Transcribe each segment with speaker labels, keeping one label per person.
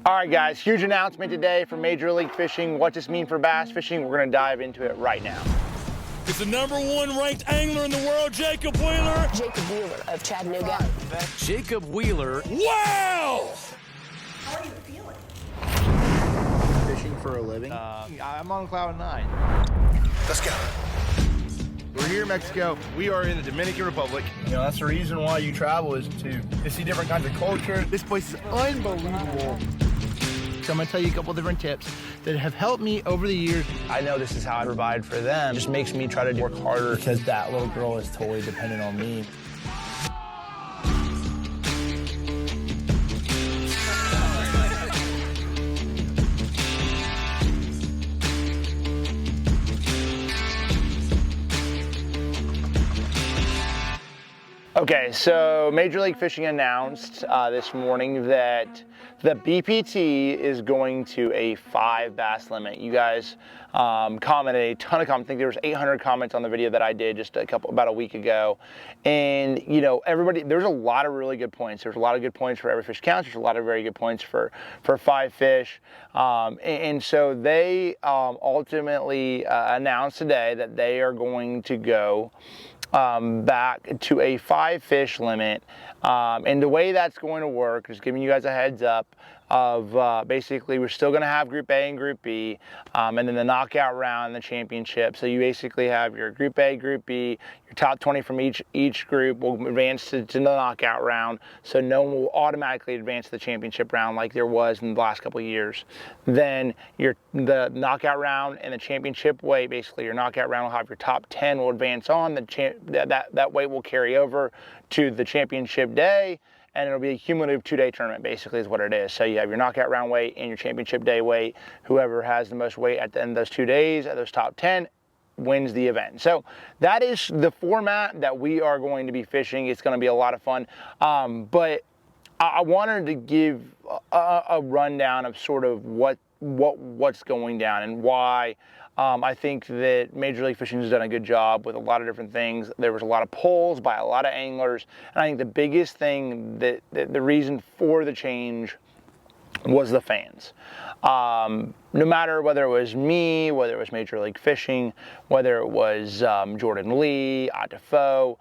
Speaker 1: All right, guys, huge announcement today from Major League Fishing. What does this mean for bass fishing? We're going to dive into it right now.
Speaker 2: It's the #1 ranked angler in the world, Jacob Wheeler.
Speaker 3: Jacob Wheeler of Chattanooga.
Speaker 2: Jacob Wheeler. Wow!
Speaker 4: How are you feeling?
Speaker 1: Fishing for a living? I'm on cloud 9.
Speaker 5: Let's go.
Speaker 1: We're here in Mexico.
Speaker 5: We are in the Dominican Republic.
Speaker 1: You know, that's the reason why you travel, is to see different kinds of culture. This place is unbelievable. So I'm gonna tell you a couple different tips that have helped me over the years. I know this is how I provide for them. It just makes me try to work harder because that little girl is totally dependent on me. Okay, so Major League Fishing announced this morning that the BPT is going to a 5 bass limit. You guys commented a ton of comments. I think there was 800 comments on the video that I did just about a week ago. And you know, everybody, there's a lot of really good points. There's a lot of good points for every fish counts. There's a lot of very good points for 5 fish. And so they ultimately announced today that they are going to go back to a 5 fish limit, and the way that's going to work, just giving you guys a heads up of basically we're still going to have Group A and Group B, and then the knockout round and the championship. So you basically have your Group A, Group B, your top 20 from each group will advance to the knockout round, so no one will automatically advance to the championship round like there was in the last couple of years. Then the knockout round and the championship weight, basically your knockout round will have your top 10 will advance on, that weight will carry over to the championship day, and it'll be a cumulative 2-day tournament, basically is what it is. So you have your knockout round weight and your championship day weight. Whoever has the most weight at the end of those 2 days, at those top 10, wins the event. So that is the format that we are going to be fishing. It's going to be a lot of fun. But I wanted to give a rundown of sort of what's going down and why. I think that Major League Fishing has done a good job with a lot of different things. There was a lot of polls by a lot of anglers, and I think the biggest thing that the reason for the change was the fans. No matter whether it was me, whether it was Major League Fishing, whether it was Jordan Lee, Defoe,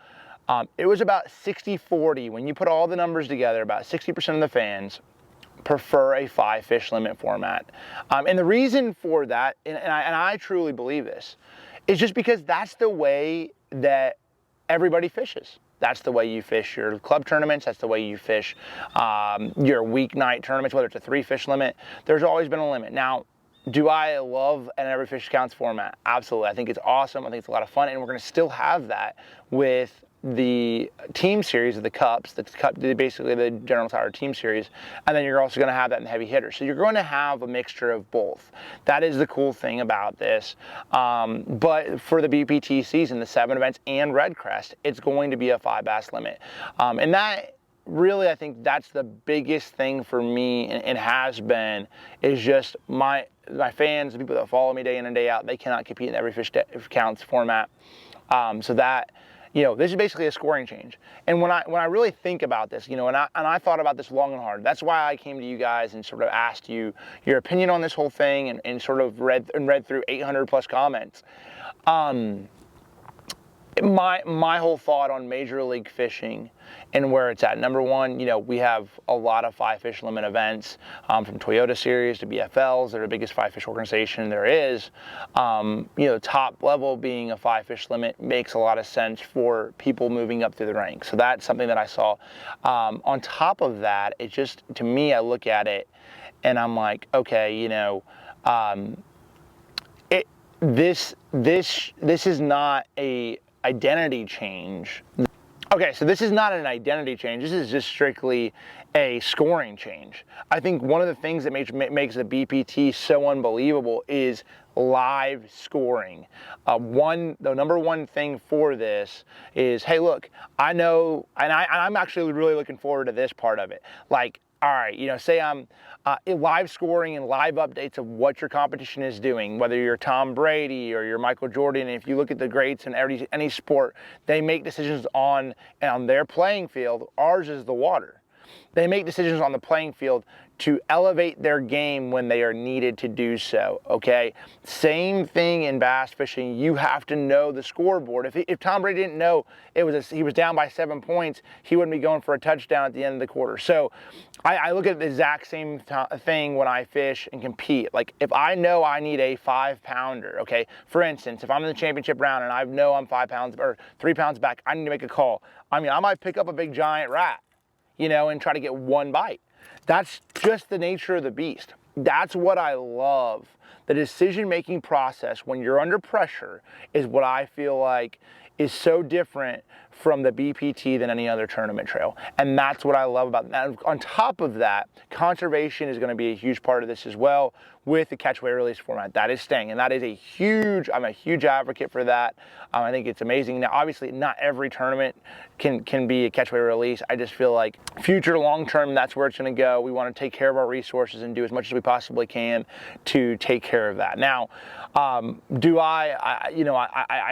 Speaker 1: it was about 60-40. When you put all the numbers together, about 60% of the fans prefer a 5 fish limit format. And the reason for that, and I truly believe this, is just because that's the way that everybody fishes. That's the way you fish your club tournaments. That's the way you fish your weeknight tournaments, whether it's a 3 fish limit. There's always been a limit. Now, do I love an every fish counts format? Absolutely. I think it's awesome. I think it's a lot of fun, and we're going to still have that with the team series of the cups, basically the General Tower team series, and then you're also going to have that in the heavy hitters. So you're going to have a mixture of both. That is the cool thing about this. But for the BPT season, the 7 events and Red Crest, it's going to be a 5 bass limit. And that really, I think that's the biggest thing for me, and has been, is just my fans, the people that follow me day in and day out, they cannot compete in every fish counts format. So that, you know, this is basically a scoring change. And when I really think about this, you know, and I thought about this long and hard. That's why I came to you guys and sort of asked you your opinion on this whole thing, and sort of read through 800 plus comments. My whole thought on Major League Fishing and where it's at. Number one, you know, we have a lot of 5 fish limit events, from Toyota Series to BFLs. They're the biggest 5 fish organization there is. You know, top level being a 5 fish limit makes a lot of sense for people moving up through the ranks. So that's something that I saw. On top of that, it just, to me, I look at it and I'm like, okay, you know, this is not a identity change. Okay, so this is not an identity change. This is just strictly a scoring change. I think one of the things that makes the BPT so unbelievable is live scoring. The number one thing for this is, hey, look, I know, and I'm actually really looking forward to this part of it. Like, all right, you know, say I'm live scoring and live updates of what your competition is doing, whether you're Tom Brady or you're Michael Jordan. And if you look at the greats in any sport, they make decisions on their playing field. Ours is the water. They make decisions on the playing field to elevate their game when they are needed to do so, okay? Same thing in bass fishing. You have to know the scoreboard. If Tom Brady didn't know he was down by 7 points, he wouldn't be going for a touchdown at the end of the quarter. So I look at the exact same thing when I fish and compete. Like, if I know I need a 5-pounder, okay? For instance, if I'm in the championship round and I know I'm 5 pounds or 3 pounds back, I need to make a call. I mean, I might pick up a big giant rat, you know, and try to get one bite. That's just the nature of the beast. That's what I love. The decision-making process when you're under pressure is what I feel like is so different from the BPT than any other tournament trail. And that's what I love about that. On top of that, conservation is going to be a huge part of this as well with the catch, weight, release format. That is staying, and that is I'm a huge advocate for that. I think it's amazing. Now, obviously, not every tournament can be a catch, weight, release. I just feel like future, long-term, that's where it's going to go. We want to take care of our resources and do as much as we possibly can to take care of that. Now, I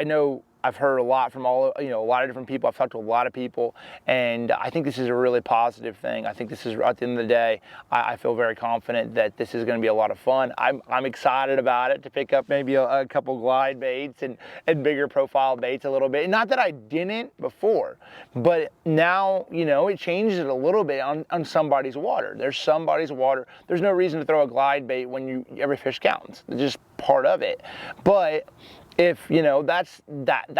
Speaker 1: know I've heard a lot from a lot of different people. I've talked to a lot of people, and I think this is a really positive thing. I think this is, at the end of the day, I feel very confident that this is going to be a lot of fun. I'm excited about it, to pick up maybe a couple glide baits and bigger profile baits a little bit. Not that I didn't before, but now, it changes it a little bit on somebody's water. There's somebody's water. There's no reason to throw a glide bait when every fish counts. It's just part of it. But if that's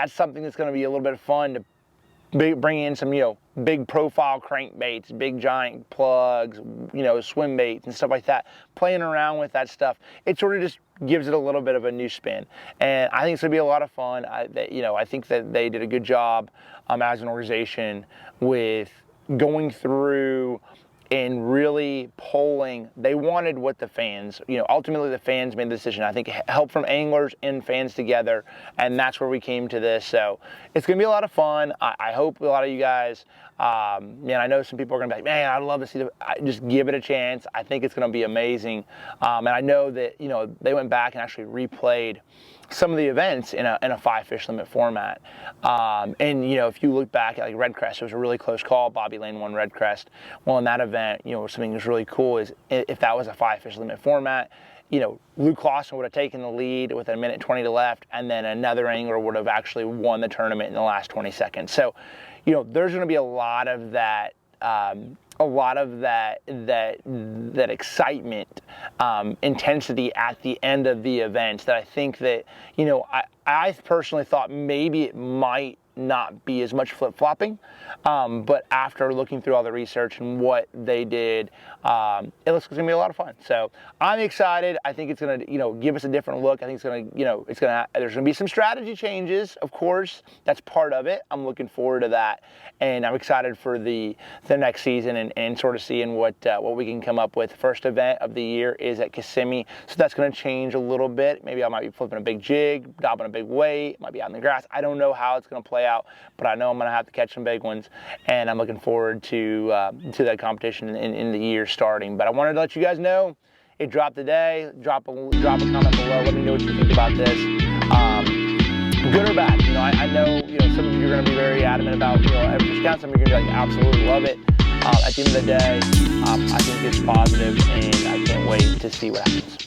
Speaker 1: something that's going to be a little bit of fun to bring in some big profile crankbaits, big giant plugs, swim baits and stuff like that, playing around with that stuff, it sort of just gives it a little bit of a new spin. And I think it's going to be a lot of fun. I think that they did a good job as an organization with going through and really polling. They wanted what the fans, ultimately the fans made the decision. I think help from anglers and fans together, and that's where we came to this. So it's going to be a lot of fun. I hope a lot of you guys, I know some people are going to be like, man, I'd love to see just give it a chance. I think it's going to be amazing. And I know that, they went back and actually replayed some of the events in a 5-fish limit format. And if you look back at like Red Crest, it was a really close call. Bobby Lane won Red Crest. Well, in that event, something that's really cool is if that was a 5-fish limit format, Luke Clausen would have taken the lead with 1:20 left, and then another angler would have actually won the tournament in the last 20 seconds. So, there's going to be a lot of that. That excitement, intensity at the end of the event that I think that, I personally thought maybe it might not be as much flip-flopping, but after looking through all the research and what they did, it looks like it's gonna be a lot of fun. So I'm excited. I think it's gonna, give us a different look. I think it's gonna, there's gonna be some strategy changes, of course. That's part of it. I'm looking forward to that, and I'm excited for the next season and sort of seeing what we can come up with. First event of the year is at Kissimmee, so that's gonna change a little bit. Maybe I might be flipping a big jig, dobbing a big weight, might be out in the grass. I don't know how it's gonna play out, but I know I'm going to have to catch some big ones, and I'm looking forward to that competition in the year starting. But I wanted to let you guys know it dropped today. Drop a comment below. Let me know what you think about this. Good or bad? I know some of you are going to be very adamant about every fish count. Some of you are going to be like, absolutely love it. At the end of the day, I think it's positive, and I can't wait to see what happens.